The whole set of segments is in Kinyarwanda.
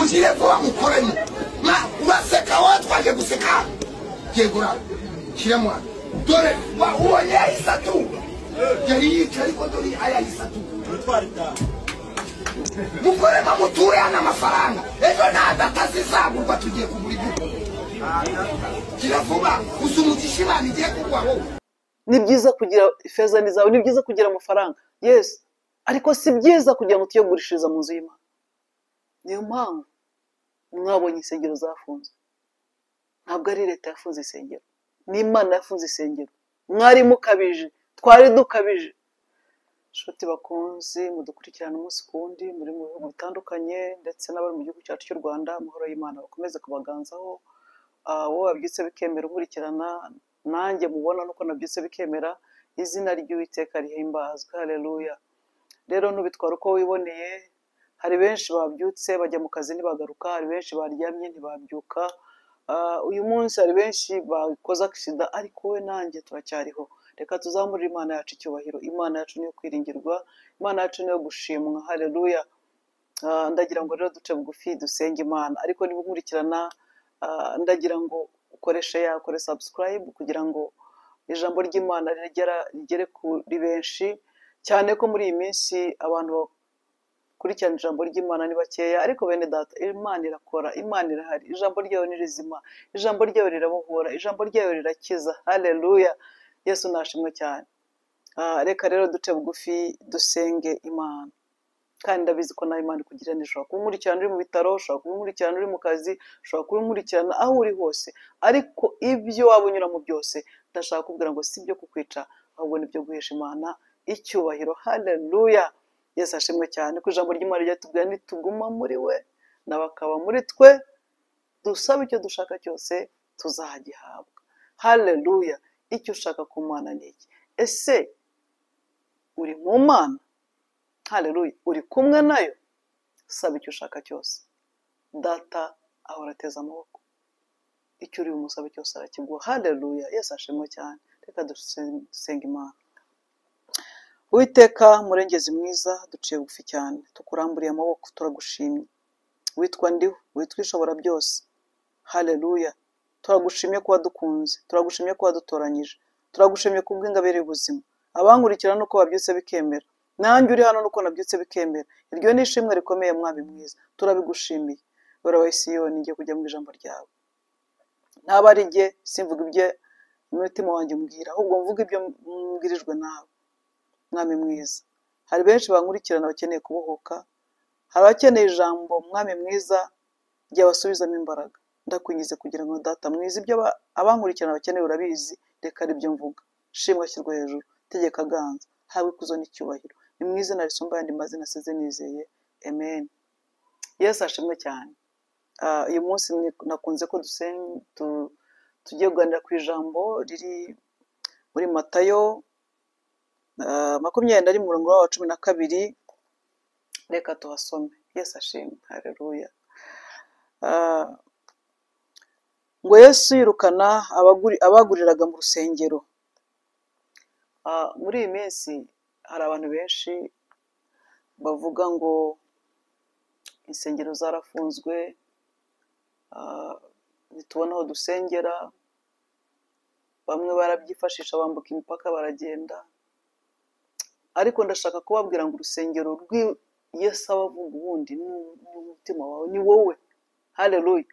mugire vuba mukoranye baseka wowe twaje guseka yegura kiremwa dore ubonye yahise yari yica ariko dore ayahise mukore mamuture n'amafaranga ejo ntadatazizagurwa tugiye kugura ibyo kiravuga usumugisha Imana igiye kugwaho. Ni byiza kugira ifeza nizawe, ni byiza kugira amafaranga, yes, ariko si byiza kugira ngo tuyogurishiriza mu nzu y'Imana. Niyo mpamvu mwabonye insengero zafunze, ntabwo ari leta yafunze insengero, ni Imana yafunze insengero. Mwari mukabije, twari dukabije. Nshuti bakunzi mudukurikirana umunsi kundi muri mu bihugu bitandukanye ndetse n'abari mu gihugu cyacu cy'u Rwanda, amahoro y'Imana bakomeze kubaganzaho. Wowe wabyutse bikemera unkurikirana, nanjye mubona nuko nabyutse bikemera, izina ry'Uwiteka rihimbazwe. Haleluya. Rero ntubitwara uko wiboneye, hari benshi babyutse bajya mu kazi ntibagaruka, hari benshi baryamye ntibabyuka. Uyu munsi hari benshi bakoze accident, ariko we nanjye turacyariho. Reka tuzamurire Imana yacu icyubahiro. Imana yacu niyo kwiringirwa, Imana yacu niyo gushimwa. Haleluya. Ndagira ngo rero duce bugufi dusenge Imana, ariko niba unkurikirana ndagira ngo ukore subscribe kugira ngo ijambo ry'Imana rigere kuri benshi, cyane ko muri iyi minsi abantu bakurikirana ijambo ry'Imana ni bakeya. Ariko bene data, Imana irakora, Imana irahari, ijambo ryayo ni rizima, ijambo ryayo rirabohora, ijambo ryayo rirakiza. Haleluya. Yesu nashimwe cyane. Reka rero duce bugufi dusenge Imana, kandi ndabizi ko nawe Imana ikugira neza. Ushobora kuba unkurikirana uri mu bitaro, ushobora kuba unkurikirana uri mu kazi, ushobora kuba unkurikirana aho uri hose, ariko ibyo waba unyuramo byose ndashaka kubwira ngo si byo kukwica, ahubwo ni byo guhesha Imana icyubahiro. Haleluya. Yesu ashimwe cyane ko ijambo ry'Imana ryatubwira nituguma muri we nawe akaba muri twe, dusaba icyo dushaka cyose tuzagihabwa. Haleluya. Icyo ushaka ku Mana ni iki? Ese uri mu Mana? Haleluya. Uri kumwe nayo? Saba icyo ushaka cyose, data ahora ateze amaboko, icyo uri bumusabe cyose arakiguha. Haleluya. Yesu ashimwe cyane. Reka dusenge Imana. Uwiteka murengezi mwiza, duciye bugufi cyane, tukuramburiye amaboko, turagushimye. Witwa ndiho, witwa ishobora byose. Haleluya. Turagushimye ko wadukunze, turagushimye ko wadutoranyije, turagushimye kubw'ingabire y'ubuzima. Abankurikira nuko babyutse bikemera, nanjye uri hano nuko nabyutse bikemera. Iryo ni ishimwe rikomeye Mwami mwiza, turabigushimiye. Urabaye Siyoni, ngiye kujya mu ijambo ryawe. Ntaba ari jye, simvuga ibyo umutima wanjye umbwira, ahubwo mvuga ibyo mbwirijwe nawe. Mwami mwiza, hari benshi bankurikirana bakeneye kubohoka, hari abakeneye ijambo Mwami mwiza ryabasubizamo imbaraga. Ndakwingize kugira ngo data mwiza ibyo abankurikirana bakeneye urabizi, reka aribyo mvuga. Shimwa shyirwa hejuru, tegeka ganza, hawe ikuzo n'icyubahiro. Ni mu izina risumba ayandi mazina asize nizeye. Amen. Yesu ashimwe cyane. Uyu munsi nakunze ko tugiye kuganira ku ijambo riri muri Matayo 20 umurongo wa 12. Reka tuhasome. Yesu ashimwe. Haleluya. Ngo Yesu yirukana abaguriraga mu rusengero. Muri iyi minsi hari abantu benshi bavuga ngo insengero zarafunzwe, ntitubona aho dusengera. Bamwe barabyifashisha bambuka imipaka baragenda, ariko ndashaka kubabwira ngo urusengero Yesu abavuga ubundi n'umutima wawe ni wowe. Haleluya.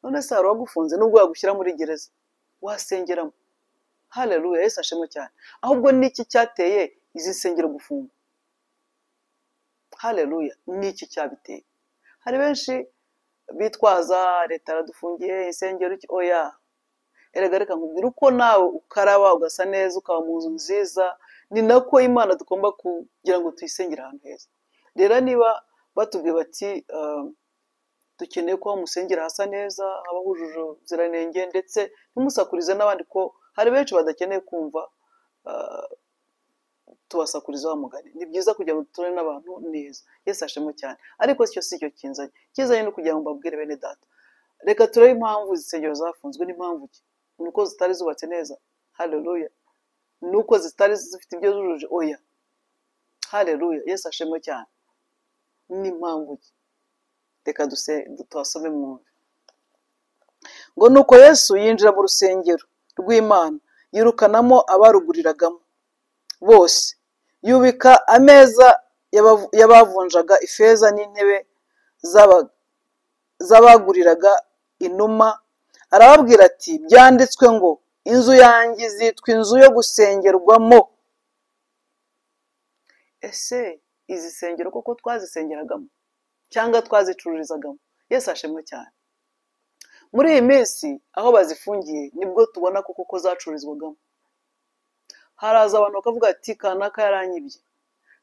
None se hari uwagufunze nubwo yagushyira muri gereza wasengeramo? Haleluya. Yesu ashimwe cyane. Ahubwo niki cyateye izi nsengero gufunga? Haleluya. Niki cyabiteye? Hari benshi bitwaza leta yaradufungiye insengero. Oya, erega reka nkubwira uko nawe ukaraba ugasa neza ukaba mu nzu nziza, ni nako Imana tugomba kugira ngo tuyisengere ahantu heza. Rero niba batubwiye bati dukeneye ko musengera hasa neza, abahujuje ubuziranenge, ndetse ntimusakurize n'abandi, ko hari benshi badakeneye kumva tubasakuriza wa mugani. Ni byiza kugira ngo duture n'abantu neza. Yesu ashimwe cyane. Ariko si cyo kinzanye no kugira ngo mbabwire bene data, reka turebe impamvu insengero zafunzwe. N'impamvu ki? Nuko zitari zubatse neza? Haleluya. Nuko zitari zifite ibyo zujuje? Oya. Haleluya. Yesu ashimwe cyane. N'impamvu ki? reka tuhasome mwumve ngo nuko Yesu yinjira mu rusengero rw'Imana yirukanamo abaruguriragamo bose, yubika ameza y'abavunjaga ifeza n'intebe z'abaguriraga inuma, arababwira ati byanditswe ngo inzu yanjye izitwa inzu yo gusengerwamo. Ese izi nsengero koko twazisengeragamo cyangwa twazicururizagamo? Yesu ashimwe cyane. Muri iyi minsi aho bazifungiye nibwo tubona koko zacururizwagamo. Haraza abantu bakavuga ati kanaka yaranyibye,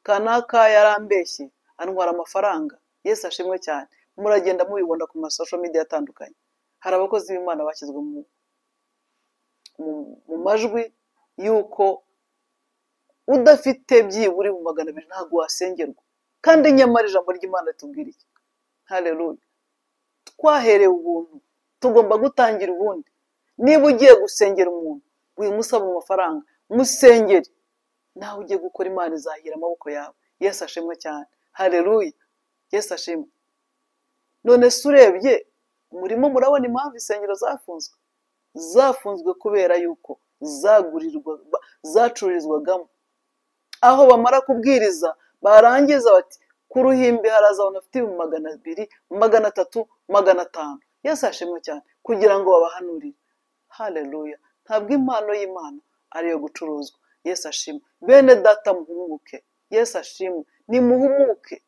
kanaka yarambeshye, antwara amafaranga. Yesu ashimwe cyane. Muragenda mubibona ku masosho media atandukanye. Hari abakozi b'Imana bashyizwe mu majwi yuko udafite byiburi mu 200 ntabwo wasengerwa, kandi nyamara ijambo ry'Imana ritubwira iki? Haleluya. Twaherewe ubuntu, tugomba gutangira ubundi. Niba ugiye gusengera umuntu wimusaba amafaranga, musengere. Nawe ugiye gukora, Imana izahira amaboko yawe. Yesu ashimwe cyane. Haleluya. Yesu ashimwe. None se urebye murimo murabona impamvu insengero zafunzwe? Zafunzwe kubera yuko zacururizwagamo. Aho bamara kubwiriza barangiza bati ku ruhimbi haraza abantu bafite 200, 300, 500. Yesu ashimwe cyane, kugira ngo babahanurire. Haleluya. Ntabwo impano y'Imana ari yo gucuruzwa. Yesu ashimwe. Bene data muhumuke. Yesu ashimwe. Nimuhumuke.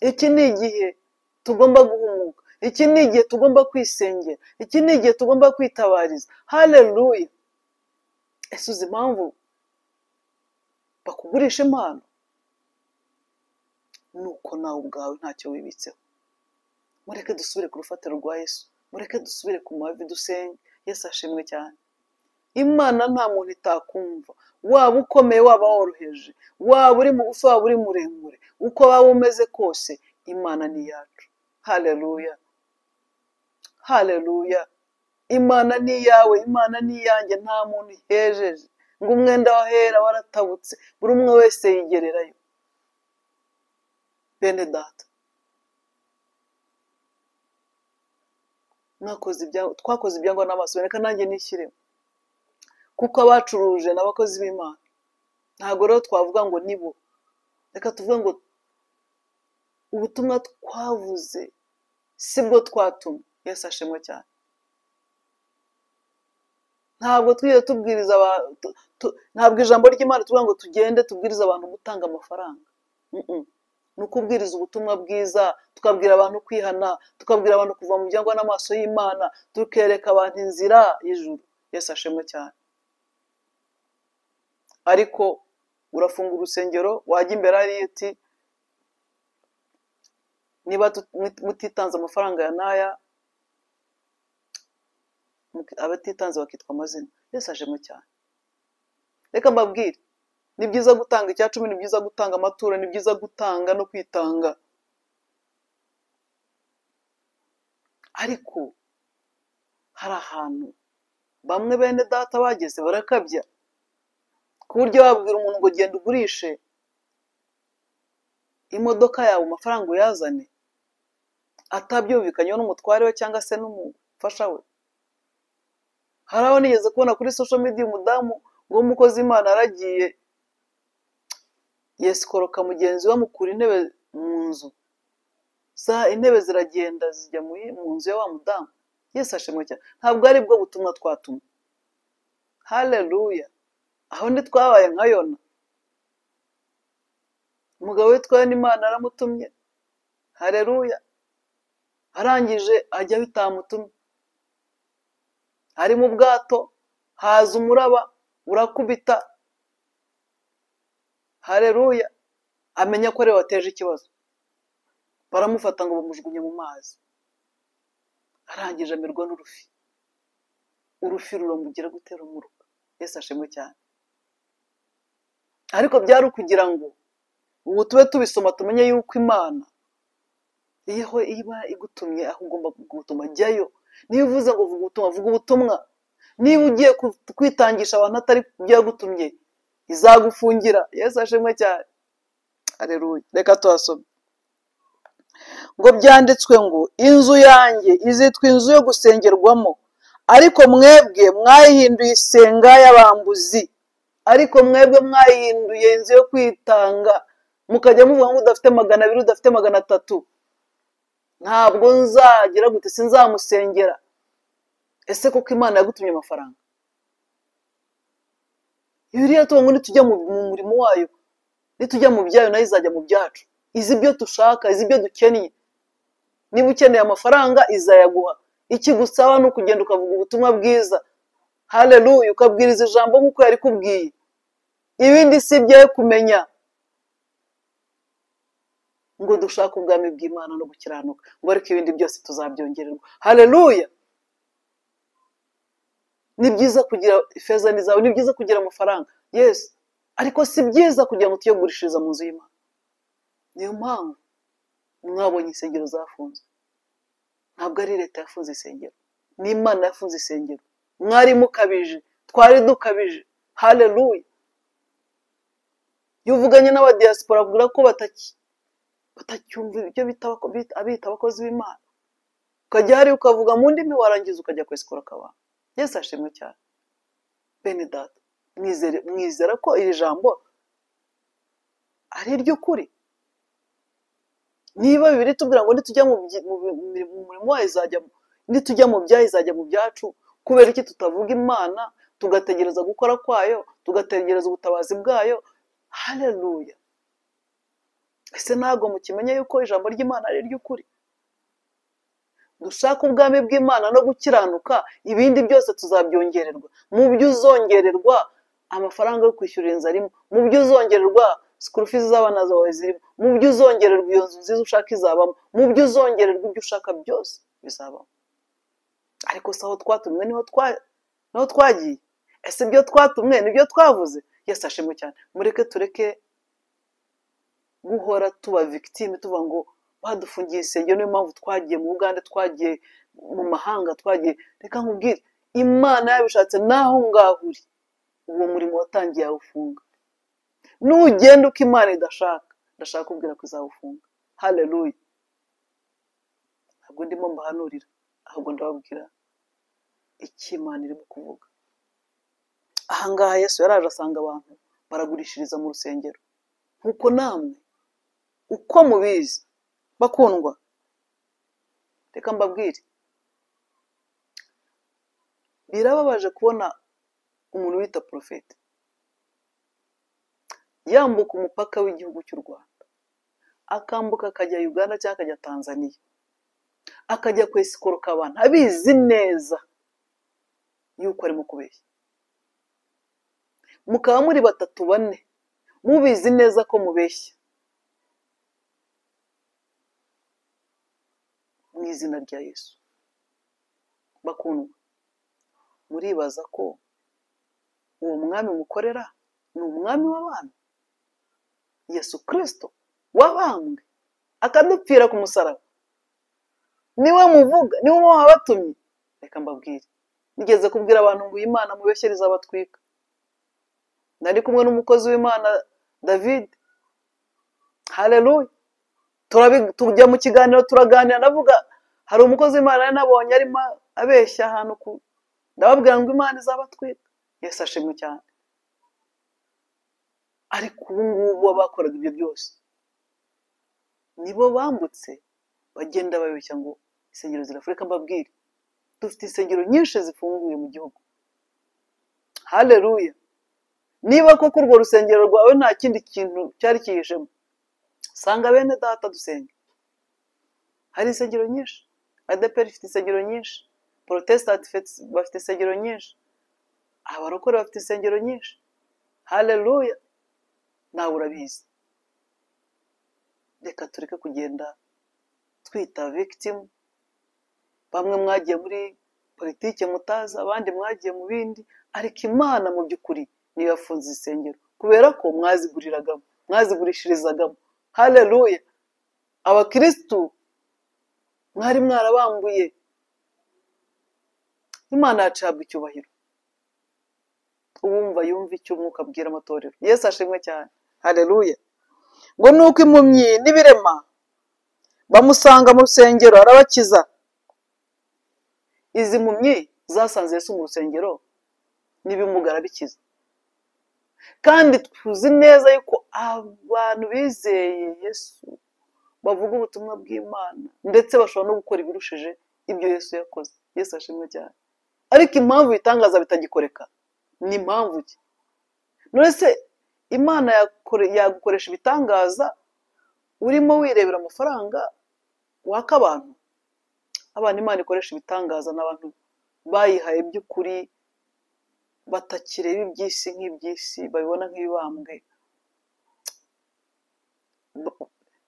Iki ni igihe tugomba guhumuka. Iki ni igihe tugomba kwisengera. Iki ni igihe tugomba kwitabariza. Haleluya. Ese uzi impamvu bakugurisha impano? Nuko nawe ubwawe ntacyo wibitseho. Mureke dusubire ku rufatiro rwa Yesu. Mureke dusubire ku mavi dusenge. Yesu ashimwe cyane. Imana nta muntu itakumva. Waba ukomeye, waba woroheje, waba uri mugufi, waba uri muremure, uko waba umeze kose, Imana ni yacu. Haleluya. Haleluya. Imana ni yawe, Imana ni yanjye, nta muntu ihejeje ngo umwenda wahera waratabutse, buri umwe wese yigererayo. Bene data, twakoze ibyangwa n'amaso, reka nanjye nishyiremo, kuko abacuruje n'abakozi b'Imana. Ntabwo rero twavuga ngo nibo, reka tuvuge ngo ubutumwa twavuze sibwo twatumwe. Yesu ashimwe cyane. Ntabwo twiye tubwiriza ntabwo ijambo ry'Imana tuvuga ngo tugende tubwiriza abantu gutanga amafaranga. Ni ukubwiriza ubutumwa bwiza, tukabwira abantu kwihana, tukabwira abantu kuva mu byangwa n'amaso y'Imana, tukereka abantu inzira y'ijuru. Yesu ashimwe cyane. Ariko urafunga urusengero, wajya imbere ari ati niba mutitanze amafaranga ya naya, abatitanze bakitwa amazina. Yesu ashimwe cyane. Reka mbabwire, ni byiza gutanga icya 10, ni byiza gutanga amaturo, ni byiza gutanga no kwitanga. Ariko hari ahantu bamwe bene data bageze barakabya, ku buryo babwira umuntu ngo genda ugurishe imodoka yawe amafaranga uyazane, atabyumvikanyeho n'umutware we cyangwa se n'umufasha we. Hari aho nigeze kubona kuri social media umudamu ngo umukozi Imana aragiye yesikoroka mugenzi we amukura intebe mu nzu. Intebe ziragenda zijya mu nzu ya wa mudamu. Yesu ashimwe cyane. Ntabwo ari bwo butumwa twatumwe. Haleluya. Aho ndi twabaye nka Yona. Umugabo witwa n'Imana aramutumye. Haleluya. Arangije ajya bitamutumye. Ari mu bwato, haza umuraba urakubita. Haleluya. Amenya ko ari wateje ikibazo. Baramufata ngo bamujugunye mu mazi. Arangije amirwa n'urufi. Urufi ruramugira gutera umuruka. Yesu ashimwe cyane. Ariko byari ukugira ngo ubu tube tubisoma tumenye yuko Imana iyo iba igutumye aho ugomba gutuma jyayo. Niba uvuze ngo vuga ubutumwa. Niba ugiye kwitangisha abantu atari byagutumye, izagufungira. Yesu ashimwe cyane. Haleluya. Reka tuhasome ngo byanditswe ngo inzu yanjye izitwa inzu yo gusengerwamo, ariko mwebwe mwayihinduye isenga y'abambuzi. Ariko mwebwe mwayihinduye inzu yo kwitanga, mukajya muvuga ngo udafite 200 udafite 300, ntabwo nzagira gute, sinzamusengera. Ese kuko Imana yagutumye amafaranga? Bibiliya tuvuga ngo nitujya mu murimo wayo, nitujya mu byayo nayo izajya mu byacu. Izi ibyo dushaka, izi ibyo dukeneye. Niba ukeneye amafaranga izayaguha. Ikigusaba ni ukugenda ukavuga ubutumwa bwiza. Haleluya, ukabwiriza ijambo nk'uko yari kubwiye. Ibindi si ibyayo kumenya. Ngo dushaka ubwami bw'Imana no gukiranuka, ngo ariko ibindi byose tuzabyongererwa. Haleluya. Ni byiza kugira ifeza n'izahabu, ni byiza kugira amafaranga, yes, ariko si byiza kugira ngo tuyogurishiriza mu nzu y'Imana. Niyo mpamvu mwabonye insengero zafunze. Ntabwo ari leta yafunze insengero, ni Imana yafunze insengero. Mwari mukabije, twari dukabije. Haleluya. Iyo uvuganye n'abadiaspora kugira ko batacyumva ibyo abita abakozi b'Imana, ukajya hari ukavuga mu ndimi warangiza ukajya kwesikora kabana. Yesu ashimwe cyane. Bene data, mwizera ko iri jambo ari iry'ukuri. Niba Bibiliya itubwira ngo nitujya mu murimo wayo izajya, nitujya mu byayo izajya mu byacu, kubera iki tutavuga Imana tugategereza gukora kwayo, tugategereza ubutabazi bwayo? Haleluya. Ese ntabwo mukimenye yuko ijambo ry'Imana ari iry'ukuri? Dushaka ubwami bw'Imana no gukiranuka, ibindi byose tuzabyongererwa. Mu byo uzongererwa amafaranga yo kwishyurira inzu arimo, mu byo uzongererwa school fees z'abana zawe zirimo, mu byo uzongererwa iyo nzu nziza ushaka izabamo, mu byo uzongererwa ibyo ushaka byose bizabamo. Ariko saho twatumwe niho twagiye. Ese ibyo twatumwe nibyo twavuze? Yesu ashimwe cyane. Mureke tureke guhora tuba victime, tuvuga ngo badufungiye insengero niyo mpamvu twagiye mu Uganda, twagiye mu mahanga, twagiye. Reka nkubwire, Imana yabishatse naho ngahuri uwo murimo watangiye awufunga. Nugenda uko Imana idashaka, ndashaka kubwira ko izawufunga. Haleluya. Ntabwo ndimo mbahanurira, ahubwo ndababwira icyo Imana irimo kuvuga. Ahangaha Yesu yaraje asanga abantu baragurishiriza mu rusengero. Nkuko namwe uko mubizi bakundwa, reka mbabwire, birababaje kubona umuntu wita profete yambuka umupaka w'igihugu cy'u Rwanda, akambuka akajya Uganda cyangwa akajya Tanzania, akajya kwesikoroka abantu abizi neza yuko arimo kubeshya. Mukaba muri 3-4 mubizi neza ko mubeshya. Mu izina rya Yesu bakundwa, muribaza ko uwo mwami mukorera ni umwami w'abami, Yesu Kristo wabambwe akadupfira ku musaraba? Niwe muvuga, niwe wabatumye? Reka mbabwire, nigeze kubwira abantu ngo Imana mubeshyeriza abatwika. Nari kumwe n'umukozi w'Imana David. Haleluya. Tujya mu kiganiro turaganira, navuga hari umukozi w'Imana nabonye arimo abeshya ahantu ndababwira ngo Imana izabatwika. Yesu ashimwe cyane. Ariko ubu ngubu abakoraga ibyo byose nibo bambutse bagenda babeshya ngo insengero zirafurika. Mbabwire, dufite insengero nyinshi zifunguye mu gihugu. Haleluya. Niba koko urwo rusengero rwawe nta kindi kintu cyari kihishemo, sanga bene data dusenge. Hari insengero nyinshi, ADEPR ifite insengero nyinshi, Protestant bafite insengero nyinshi, abarokore bafite insengero nyinshi. Haleluya. Nawe urabizi. Reka tureke kugenda twita victim. Bamwe mwagiye muri politike mutazi, abandi mwagiye mu bindi, ariko Imana mu by'ukuri niyo yafunze insengero kubera ko mwaziguriragamo, mwazigurishirizagamo. Haleluya. Abakristu mwari mwarabambuye. Imana yacabwa icyubahiro. Uwumva yumva icyo umwuka abwira amatorero. Yesu ashimwe cyane. Haleluya. Ngo nuko impumyi n'ibirema bamusanga mu rusengero arabakiza. Izi mpumyi zasanze Yesu mu rusengero n'ibimuga arabikiza. Kandi tuzi neza yuko abantu bizeye Yesu bavuga ubutumwa bw'Imana ndetse bashobora no gukora ibirushije ibyo Yesu yakoze. Yesu ashimwe cyane. Ariko impamvu ibitangaza bitagikoreka ni impamvu ki? None se Imana yagukoresha ibitangaza urimo wirebera amafaranga waka abantu? Abantu Imana ikoresha ibitangaza n'abantu bayihaye by'ukuri, batakireba iby'isi nk'iby'isi, babibona nk'ibibambwe,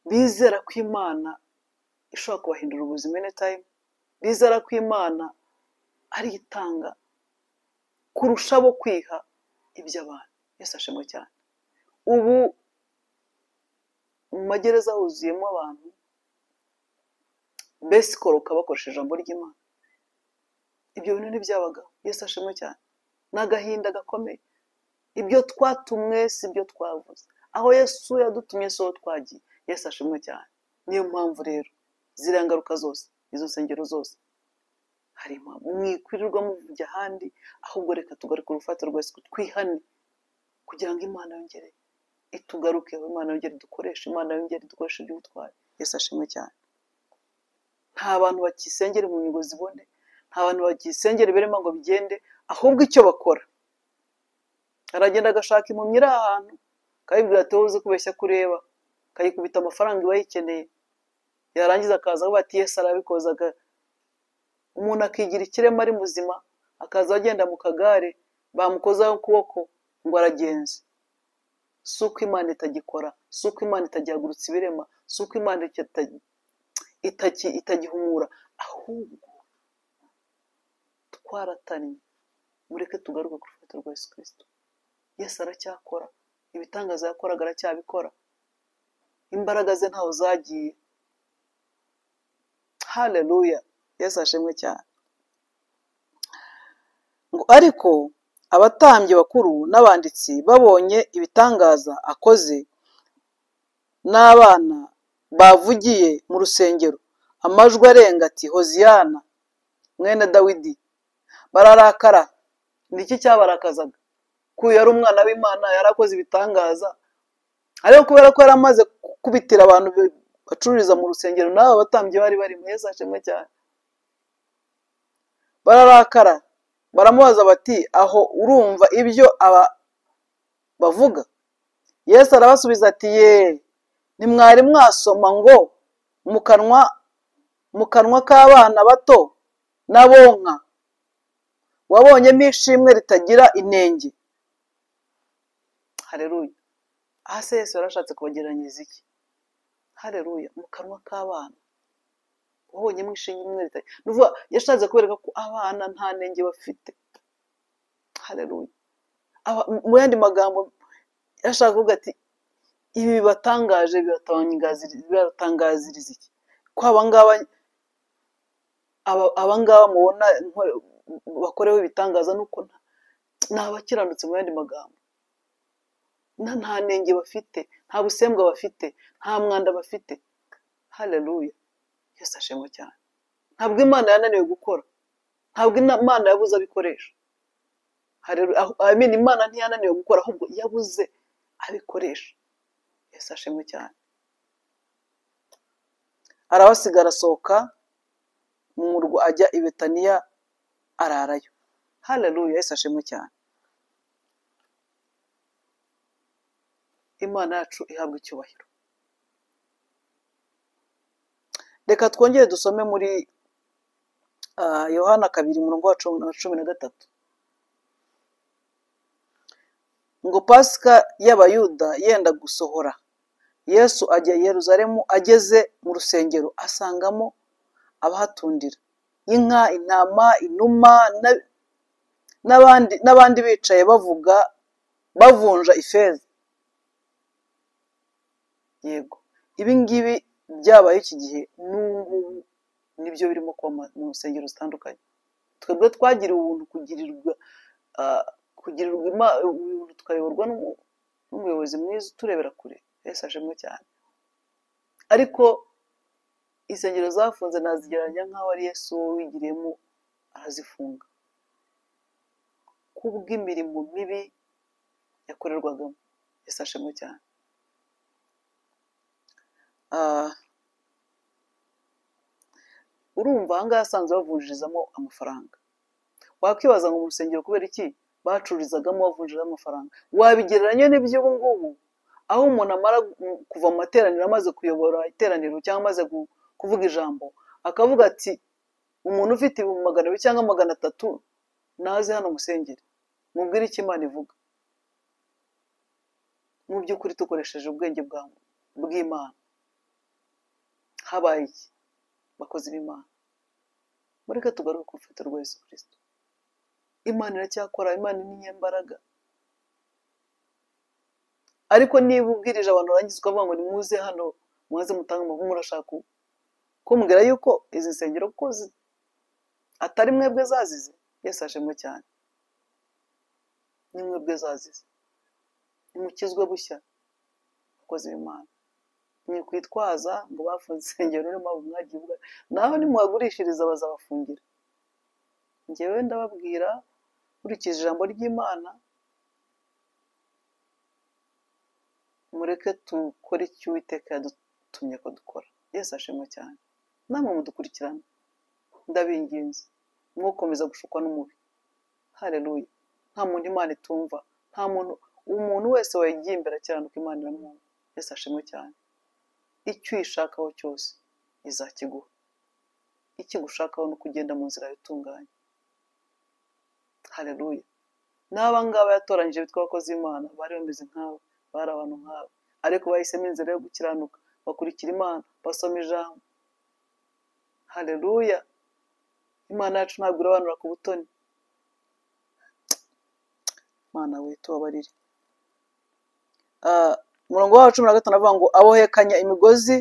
bizera ko Imana ishobora kubahindura ubuzima anytime, bizera ko Imana ari itanga kurusha bo kwiha iby'abantu. Yesu ashimwe cyane. Ubu mu magereza huzuyemo abantu besikoroka bakoresheje ijambo ry'Imana. Ibyo bintu ntibyabagaho. Yesu ashimwe cyane. N'agahinda gakomeye. Ibyo twatumwe si ibyo twavuze. Aho Yesu yadutumye si aho twagiye. Yesu ashimwe cyane. Niyo mpamvu rero ziriya ngaruka zose, izo nsengero zose, hari impamvu. Mwikwirirwa mujya ahandi, ahubwo reka tugaruke urufatiro rwa Yesu, twihane kugira ngo Imana yongere itugarukeho, Imana yongere dukoreshe, Imana yongere dukoreshe iby'ubutwari. Yesu ashimwe cyane. Nta bantu bakisengera mu nyungu zibone, nta bantu bakisengera ibirema ngo bigende, ahubwo icyo bakora aragenda agashaka impumyi iri ahantu, akayibwira ati wowe uzi kubeshya kureba, akayikubita amafaranga iba yikeneye, yarangiza akaza avuga ati Yesu arabikozaga. Umuntu akigira ikirema ari muzima, akaza agenda mu kagare, bamukozaho ukuboko ngo aragenze. Si uko Imana itagikora, si uko Imana itagihagurutsa ibirema, si uko Imana itagihumura, ahubwo twaratanye. Mureke tugaruke ku rufatiro rwa Yesu Kristo. Yesu aracyakora, ibitangaza yakoraga aracyabikora, imbaraga ze ntaho zagiye. Haleluya. Yesu ashimwe cyane. Ngo ariko abatambyi bakuru n'abanditsi babonye ibitangaza akoze n'abana bavugiye mu rusengero amajwi arenga ati Hoziyana mwene Dawidi, bararakara. Niki cyabarakazaga? Ko yari umwana w'Imana, yarakoze ibitangaza, ariko kubera ko yari amaze kubitira abantu bacururiza mu rusengero, n'abo batambyi bari barimo. Yesu ashimwe cyane. Bararakara, baramubaza bati aho urumva ibyo aba bavuga? Yesu arabasubiza ati ntimwari mwasoma ngo mu kanwa k'abana bato n'abonka wabonyemo ishimwe ritagira inenge? Haleluya. Aha se Yesu yarashatse kubagereranyiriza iki? Haleluya. Mu kanwa k'abana wabonyemo ishimwe ritagira, nuvuga yashatse kubereka ko abana nta nenge bafite. Haleluya. Mu yandi magambo yashaka kuvuga ati ibi bibatangaje biratangaziriza iki? Ko abangaba mubona bakorewe ibitangaza nuko nta bakiranutse. Mu yandi magambo, nta nenge bafite, nta busembwa bafite, nta mwanda bafite. Haleluya. Yesu ashimwe cyane. Ntabwo Imana yananiwe gukora, ntabwo Imana yabuze abikoresha. Haleluya. Imana ntiyananiwe gukora, ahubwo yabuze abikoresha. Yesu ashimwe cyane. Arabasiga arasohoka mu murwa ajya i Betaniya ararayo. Haleluya. Yesu ashimwe cyane. Imana yacu ihabwa icyubahiro. Reka twongere dusome muri Yohana 2:13 ngo Pasika y'Abayuda yenda gusohora, Yesu ajya i Yerusalemu. Ageze mu rusengero asangamo abahatundira, inka, intama, inuma n'abandi bicaye bavunja ifeza. Yego, ibi ngibi byabaye iki gihe, n'ubu nibyo birimo kuba mu nsengero zitandukanye. Twebwe twagiriwe ubuntu kugirirwa ubuntu, tukayoborwa n'umuyobozi mwiza uturebera kure. Yesu ashimwe cyane. Ariko insengero zafunze nazigereranya nk'aho ari Yesu wigiriyemo arazifunga kubw'imirimo mibi yakorerwagamo. Yesu ashimwe cyane. Urumva ahangaha asanzwe bavunjirizamo amafaranga. Wakwibaza ngo mu rusengero kubera iki bacururizagamo bavunjiramo amafaranga? Wabigereranya n'iby'ubu ngubu aho umuntu amara kuva mu materaniro amaze kuyobora iteraniro cyangwa amaze kuvuga ijambo akavuga ati umuntu ufite 200 cyangwa 300 naze hano musengere mubwire icyo Imana ivuga. Mu by'ukuri dukoresheje ubwenge bw'Imana habaye iki? Bakozi b'Imana mureke tugaruke ku rufatiro rwa Yesu Kristo. Imana iracyakora, Imana ni nyembaraga. Ariko niba ubwirije abantu urangiza ukavuga ngo nimuze hano muze mutange amavuta, murashaka kumbwira yuko izi nsengero ko atari mwebwe zazize? Yesu ashimwe cyane. Ni mwebwe zazize. Nimukizwe bushya bakozi b'Imana. Mwikwitwaza ngo bafunze insengero niyo mpamvu mwagiye naho nimuhagurishiriza bazabafungira. Njyewe ndababwira kurikije ijambo ry'Imana, mureke dukore icyo Uwiteka yadutumye ko dukora. Yesu ashimwe cyane. Namwe mudukurikirana ndabinginze mwokomeza gushukwa n'umubi. Haleluya. Nta muntu Imana itumva, nta muntu, umuntu wese wayigiye imbere akiranuka Imana iramwumva. Yesu ashimwe cyane. Icyo uyishakaho cyose izakiguha. Ikigushakaho no kugenda mu nzira itunganye. Haleluya. N'aba ngaba yatoranyije bitwa abakozi b'Imana bari bameze nk'abo, bari abantu nk'abo, ariko bahisemo inzira yo gukiranuka, bakurikira Imana, basoma ijambo. Haleluya. Imana yacu ntabwo irabanura ku butoni. Mana we tubabarire. Umurongo wa 15 avuga ngo abohekanya imigozi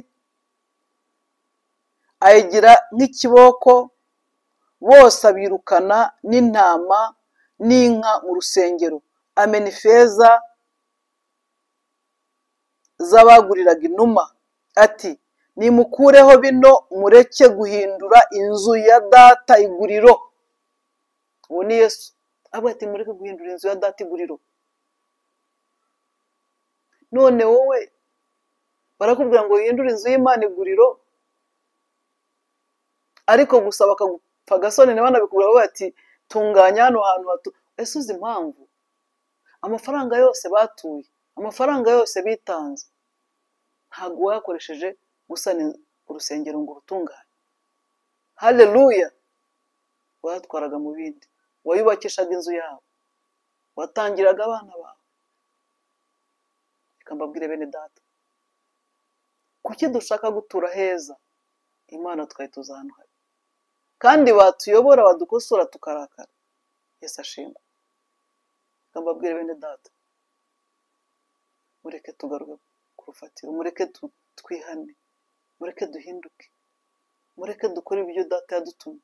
ayigira nk'ikiboko, bose abirukana n'intama n'inka mu rusengero, amena ifeza z'abaguriraga inuma, ati nimukureho bino mureke guhindura inzu ya data iguriro. Uwo ni Yesu avuga ati mureke guhindura inzu ya data iguriro. None wowe barakubwira ngo uhindure inzu y'Imana iguriro, ariko gusa bakagupfa gasone ne banabikubwira bati tunganya hano hantu ese uzi impamvu amafaranga yose batuye, amafaranga yose bitanze ntabwo wakoresheje gusana urusengero ngo rutungane? Haleluya. Watwaraga mu bindi, wayubakishaga inzu yawe, watangiraga abana bawe. Mbabwire bene data, kuki dushaka gutura heza Imana twayituza ahantu habi, kandi batuyobora badukosora tukarakara? Yesu ashimwe. Mbabwire bene data, mureke tugaruke ku rufatiro, mureke twihane, mureke duhinduke, mureke dukore ibyo data yadutumye,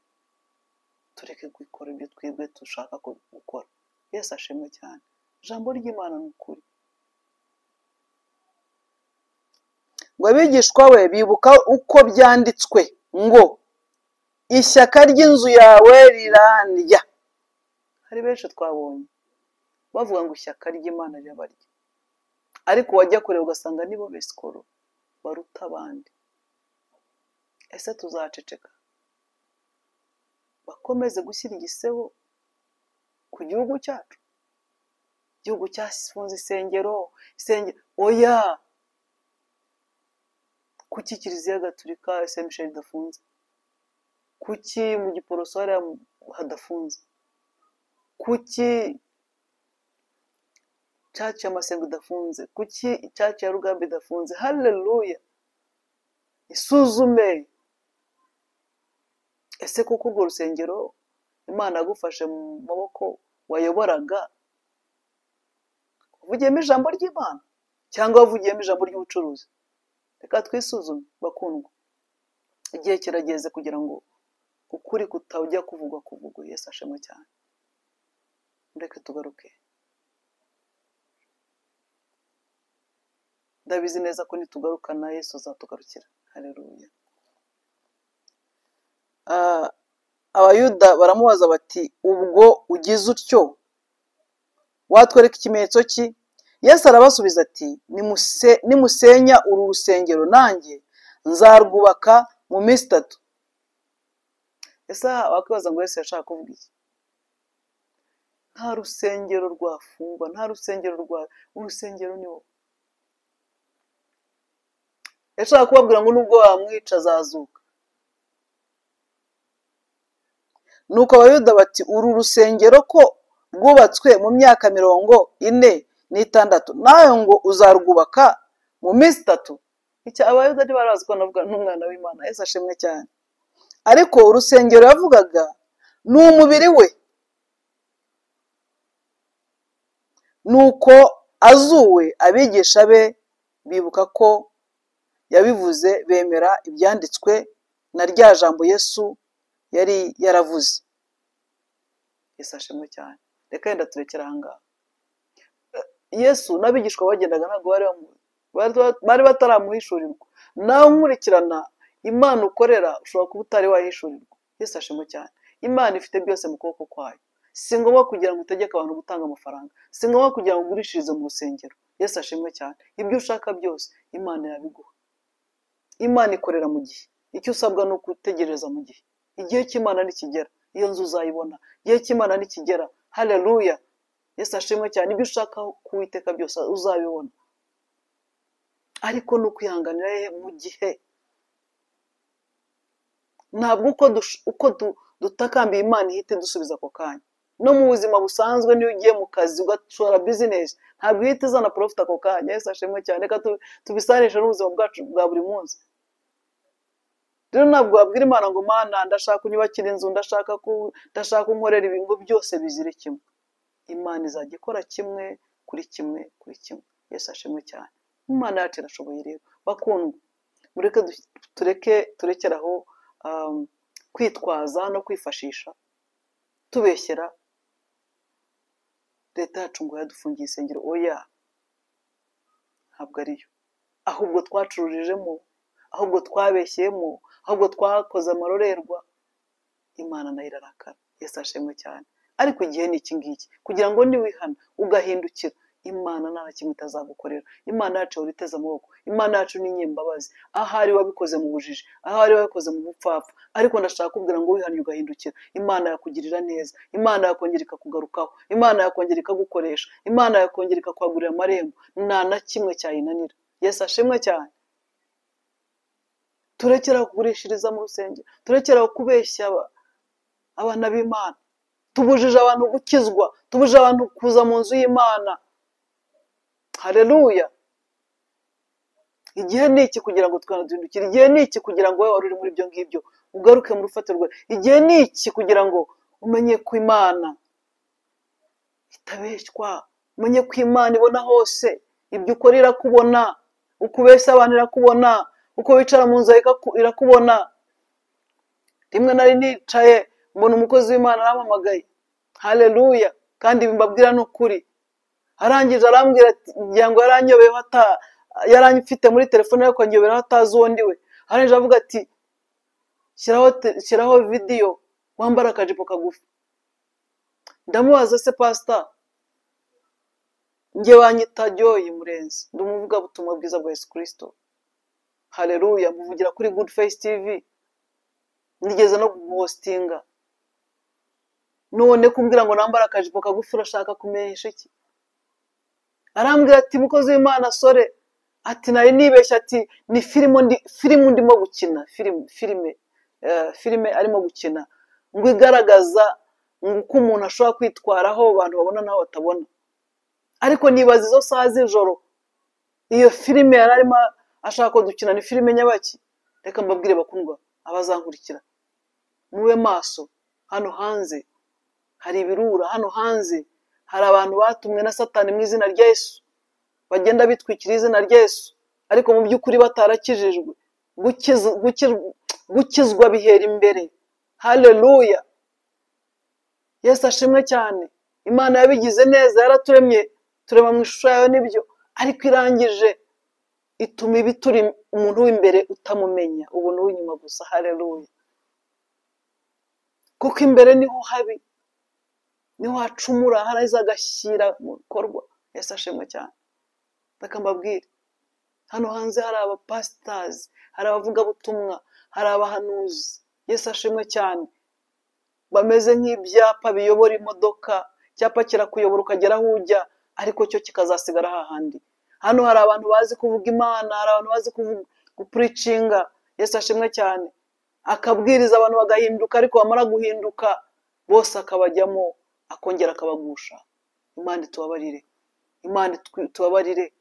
tureke gukora ibyo twebwe dushaka gukora. Yesu ashimwe cyane. Ijambo ry'Imana ni ukuri. Ngo abigishwa we bibuka uko byanditswe ngo ishyaka ry'inzu yawe rirandya. Hari benshi twabonye bavuga ngo ishyaka ry'Imana rirabarya, ariko wajya kureba ugasanga nibo besikoro baruta abandi. Ese tuzaceceka bakomeze gushyira igisebo ku gihugu cyacu? Igihugu cyafunze insengero oya. Kuki Kiliziya Gatolika Saint Michel idafunze? Kuki mu Giporoso hadafunze? Kuki Church y'Amasengo idafunze? Kuki Church ya Rugamba idafunze? Haleluya. Isuzume. Ese kuko urwo rusengero Imana yagufashe mu maboko wayoboraga uvugiyemo ijambo ry'Imana cyangwa wavugiyemo ijambo ry'ubucuruzi? Reka twisuzume bakundwa. Igihe kirageze kugira ngo ukuri kutajya kuvugwa. Yesu ashimwe cyane. Reka tugaruke. Ndabizi neza ko nitugarukana Yesu azatugarukira. Haleluya. abayuda baramubaza bati ubwo ugize utyo watwereka ikimenyetso ki? Yesu arabasubiza ati nimusenya uru rusengero nanjye nzarwubaka mu minsi 3. ese wakwibaza ngo Yesu yashaka kuvuga iki? Nta rusengero rwafungwa, nta rusengero urusengero ni wowe. Yashaka kubabwira ngo nubwo wamwica azazuka. Nuko abayuda bati uru rusengero ko rwubatswe mu myaka 46 nawe ngo uzarwubaka mu minsi 3? Icyo abayuda ntibarazi ko navuga n'umwana w'Imana. Yesu ashimwe cyane. Ariko urusengero yavugaga ni umubiri we. Nuko azuwe abigisha be bibuka ko yabivuze, bemera ibyanditswe na rya jambo Yesu yari yaravuze. Yesu ashimwe cyane. Reka yenda turekera ahangaha. Yesu n'abigishwa bagendaga ntabwo bari bataramuhishurirwa. Nawe nkurikirana Imana ukorera ushobora kuba utari wahishurirwa. Yesu ashimwe cyane. Imana ifite byose mu kuboko kwayo. Si ngombwa kugira ngo utegeke abantu gutanga amafaranga, si ngombwa kugira ngo ugurishirize mu rusengero. Yesu ashimwe cyane. Ibyo ushaka byose Imana yabiguha. Imana ikorera mu gihe. Icyo usabwa ni ukutegereza mu gihe. Igihe cy'Imana nikigera iyo nzu uzayibona. Igihe cy'Imana nikigera, haleluya. Yesu ashimwe cyane. Ibyo ushaka kuwiteka byose uzabibona, ariko ni ukwihanganira mu gihe. Ntabwo uko dutakambiye Imana ihite dusubiza ako kanya. No mu buzima busanzwe niyo ugiye mu kazi ugashora business, ntabwo ihite izana profit ako kanya. Yesu ashimwe cyane. Reka tubisanishe n'ubuzima bwacu bwa buri munsi. Rero ntabwo wabwira Imana ngo Mana ndashaka kunyubakira inzu, ndashaka unkorera ibintu byose bizire kimwe. Imana izajya ikora kimwe kuri kimwe kuri kimwe. Yesu ashimwe cyane. Imana yacu irashoboye rero. Bakundwa, turekeraho kwitwaza no kwifashisha tubeshyera leta yacu ngo yadufungiye isengero. Oya, ntabwo ariyo. Ahubwo twacururijemo, ahubwo twabeshyemo, ahubwo twakoze amarorerwa. Imana nayo irarakara. Yesu ashimwe cyane. Ariko igihe ni iki ngiki kugira ngo niwihana ugahindukira, Imana nta kimwe itazagukorera. Imana yacu uriteze amaboko. Imana yacu ni nyembabazi. Ahari wabikoze mu bujiji, ahari wabikoze mu bupfapfa, ariko ndashaka kubwira ngo wihanye ugahindukira, Imana yakugirira neza. Imana yakongera ikakugarukaho. Imana yakongera ikagukoresha. Imana yakongera ikakwagurira amarembo. Nta na kimwe cyayinanira. Yesu ashimwe cyane. Turekera kugurishiriza mu rusengero, turekera kubeshya abana b'Imana. Tubujije abantu gukizwa, tubujije abantu kuza mu nzu y'Imana. Haleluya. Igihe ni iki kugira ngo twanadindukire? Igihe ni iki kugira ngo wowe wari uri muri ibyo ngibyo ugaruke mu rufatiro rwawe? Igihe ni iki kugira ngo umenye ko Imana itabeshywa, umenye ko Imana ibona hose, ibyo ukora irakubona, uko ubeshya abantu irakubona, uko wicara mu nzu irakubona. Rimwe nari nicaye mbona umukozi w'Imana arampamagaye. Haleluya. Kandi mbabwira n'ukuri. Arangije arambwira ati ngira ngo yaranyobeyeho yaranyifite muri telefone yo kongera atazi uwo ndiwe. Arangije avuga ati shyiraho video wambara akajipo kagufi. Ndamubaza se pastor, nge wanyita Joy Murenzi, ndumuvuga butumwa bwiza bwa Yesu Kristo. Haleluya. Muvugira kuri Good Face TV. Nigeze no guhostinga. None kumbwira ngo nambara akajipo kagufi urashaka kumenyesha iki? Arambwira ati mukozi w'Imana sore, ati nari nibeshya, ati ni filime ndimo gukina, filime arimo gukina ngo igaragaza uko umuntu ashobora kwitwaraho abantu babona naho batabona. Ariko nibaza izo saha z'ijoro iyo filime yararimo ashaka ko dukina ni filime nyabaki. Reka mbabwire bakundwa abazankurikira, mube maso. Hano hanze hari ibirura, hano hanze hari abantu batumwe na Satani mu izina rya Yesu, bagenda bitwikira izina rya Yesu, ariko mu by'ukuri batarakijijwe. Gukizwa bihera imbere. Haleluya. Yesu ashimwe cyane. Imana yabigize neza, yaraturemye turema mu ishusho yayo nibyo, ariko irangije ituma ibituri umuntu w'imbere utamumenya, ubu n'uw'inyuma gusa. Haleluya. kuko imbere niho habi, niho hacumura, haraza agashyira mu bikorwa. Yesu ashimwe cyane. Reka mbabwire, hano hanze hari abapasitazi, hari abavugabutumwa, hari abahanuzi. Yesu ashimwe cyane, bameze nk'ibyapa biyobora imodoka. Icyapa kirakuyobora ukagera aho ujya, ariko cyo kikazasigara hahandi. Hano hari abantu bazi kuvuga Imana, hari abantu bazi gupuricinga. Yesu ashimwe cyane, akabwiriza abantu bagahinduka, ariko bamara guhinduka bose akabajyamo, akongera akabagusha. Imana itubabarire, Imana itubabarire.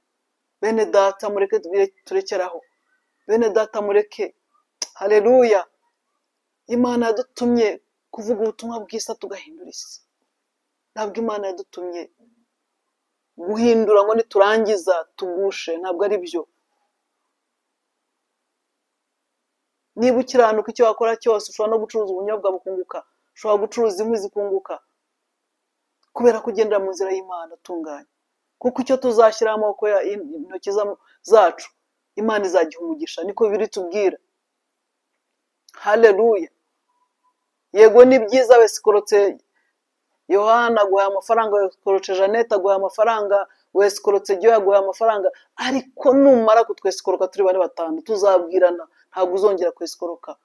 Bene data mureke turekeraho, bene data mureke. Haleluya. Imana yadutumye kuvuga ubutumwa bwiza tugahindura isi. Ntabwo Imana yadutumye guhindura ngo niturangiza tugushe, ntabwo ari byo. Niba ukiranuka icyo wakora cyose, ushobora no gucuruza ubunyobwa bukunguka, ushobora gucuruza inkwi zikunguka, kubera kugendera mu nzira y'Imana atunganye. Kuko icyo tuzashyira amaboko intoki zacu, Imana izagiha umugisha, niko Bibiliya itubwira. Haleluya. Yego ni byiza wesikorotse Yohana aguhaye amafaranga, wesikorotse Jeannette aguhaye amafaranga, wesikorotse Joy aguhaye amafaranga, ariko numara kutwesikoroka turi bane batanu tuzabwirana, ntabwo uzongera kwesikoroka.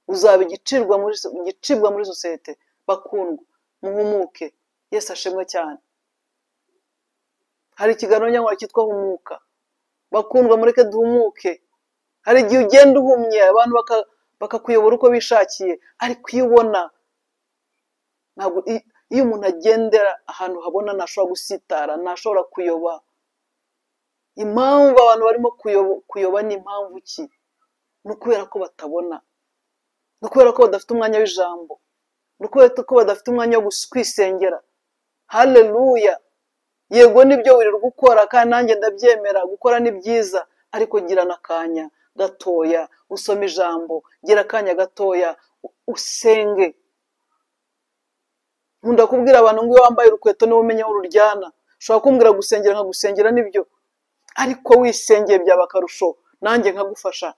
Uzaba igicibwa muri sosiyete. Bakundwa, muhumuke. Yesu ashimwe cyane. Hari ikiganiro nyamara cyitwa humuka. Bakundwa mureke duhumuke. Hari igihe ugenda uhumye abantu bakakuyobora uko bishakiye, ariko iyo ubona, ntabwo iyo umuntu agendera ahantu habona ntashobora gusitara, ntashobora kuyoba. Impamvu abantu barimo kuyoba ni impamvu ki? Ni ukubera ko batabona, ni ukubera ko badafite umwanya w'ijambo, ni ukubera ko badafite umwanya wo kwisengera. Haleluya. Yego nibyo wirirwa gukora, kandi nanjye ndabyemera, gukora ni byiza, ariko gira n'akanya gatoya usome ijambo, gira akanya gatoya usenge. Nkunda kubwira abantu ngo iyo wambaye urukweto niwe umenya aho ururyana. Ushobora kumbwira gusengera nkagusengera nibyo, ariko wisengeye byaba akarusho, nanjye nkagufasha.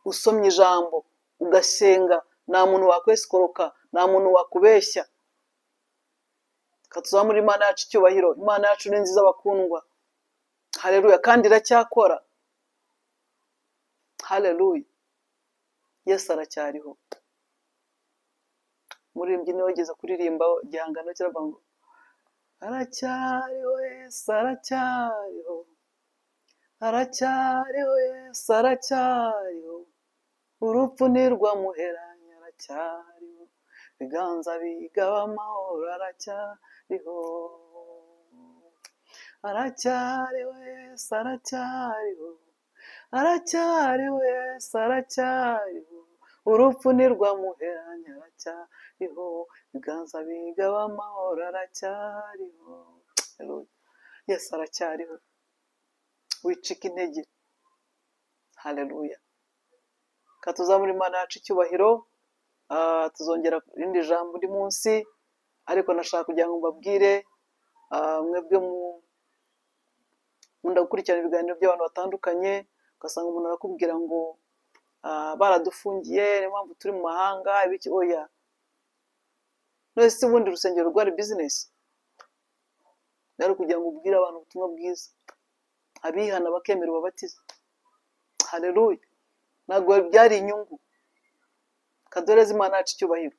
Usomye ijambo ugasenga, nta muntu wakwesikoroka, nta muntu wakubeshya. Katuzamura Imana yacu icyubahiro. Imana yacu ni nziza bakundwa. Haleluya. Kandi iracyakora. Haleluya. Yesu aracyariho. Muririmbyi niwe wageze kuririmba igihangano cy'abantu ngo aracyariho, Yesu aracyariho, aracyariho, Yesu aracyariho, urupfu ntirwamuheranya, aracyariho, biganza bigaba amahoro, aracyariho, aracyariho, Yesu aracyariho, aracyariho, Yesu aracyariho, urupfu ntirwamuheranya, aracyariho, biganza bigaba amahoro, aracyariho. Yesu aracyariho. Wicika intege. Haleluya. Katuzamura Imana yacu icyubahiro. Tuzongera irindi jambo undi munsi, ariko nashaka kugira ngo mbabwire, mwebwe munda gukurikirana ibiganiro by'abantu batandukanye, ugasanga umuntu arakubwira ngo baradufungiye, niyo mpamvu turi mu mahanga, ibiki. Oya, none se ubundi urusengero rwari business? Nari kugira ngo ubwire abantu ubutumwa bwiza, abihana bakemera ubabatiza. Haleluya. Ntabwo byari inyungu. Kadoreze Imana yacu icyubahiro.